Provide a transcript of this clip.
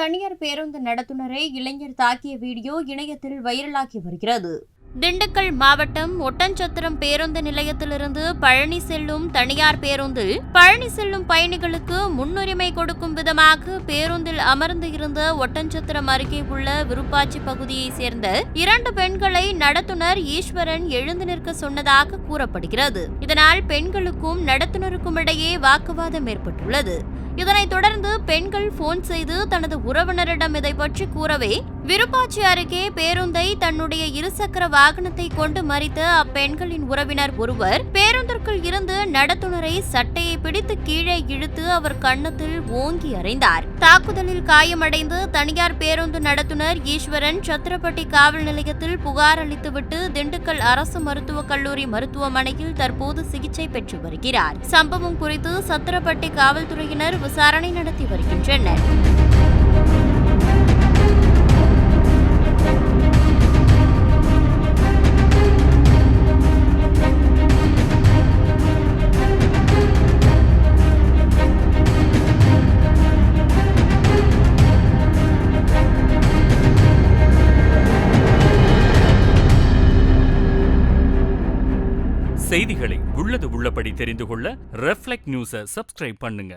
தனியார் பேருந்து நடத்துனரை இளைஞர் தாக்கிய வீடியோ இணையத்தில் வைரலாகி வருகிறது. திண்டுக்கல் மாவட்டம் ஒட்டன்சத்திரம் பேருந்து நிலையத்திலிருந்து பழனி செல்லும் தனியார் பேருந்தில் பழனி செல்லும் பயணிகளுக்கு முன்னுரிமை கொடுக்கும் விதமாக பேருந்தில் அமர்ந்து இருந்த ஒட்டன்சத்திரம் அருகே உள்ள விருப்பாச்சி பகுதியைச் சேர்ந்த 2 பெண்களை நடத்துனர் ஈஸ்வரன் எழுந்து நிற்க சொன்னதாக கூறப்படுகிறது. இதனால் பெண்களுக்கும் நடத்துனருக்கும் இடையே வாக்குவாதம் ஏற்பட்டுள்ளது. இதனைத் தொடர்ந்து பெண்கள் போன் செய்து தனது உறவினரிடம் இதை பற்றி கூறவே விருப்பாச்சி அருகே பேருந்தை தன்னுடைய இருசக்கர வாகனத்தை கொண்டு மறித்த அப்பெண்களின் உறவினர் ஒருவர் பேருந்திற்குள் இருந்து நடத்துனரை சட்டையை பிடித்து கீழே இழுத்து அவர் கன்னத்தில் ஓங்கி அறைந்தார். தாக்குதலில் காயமடைந்து தனியார் பேருந்து நடத்துனர் ஈஸ்வரன் சத்திரப்பட்டி காவல் நிலையத்தில் புகார் அளித்துவிட்டு திண்டுக்கல் அரசு மருத்துவக் கல்லூரி மருத்துவமனையில் தற்போது சிகிச்சை பெற்று வருகிறார். சம்பவம் குறித்து சத்திரப்பட்டி காவல்துறையினர் விசாரணை நடத்தி வருகின்றனர். செய்திகளை உள்ளது உள்ளபடி தெரிந்து கொள்ள ரெஃப்ளெக்ட் நியூஸை சப்ஸ்கிரைப் பண்ணுங்க.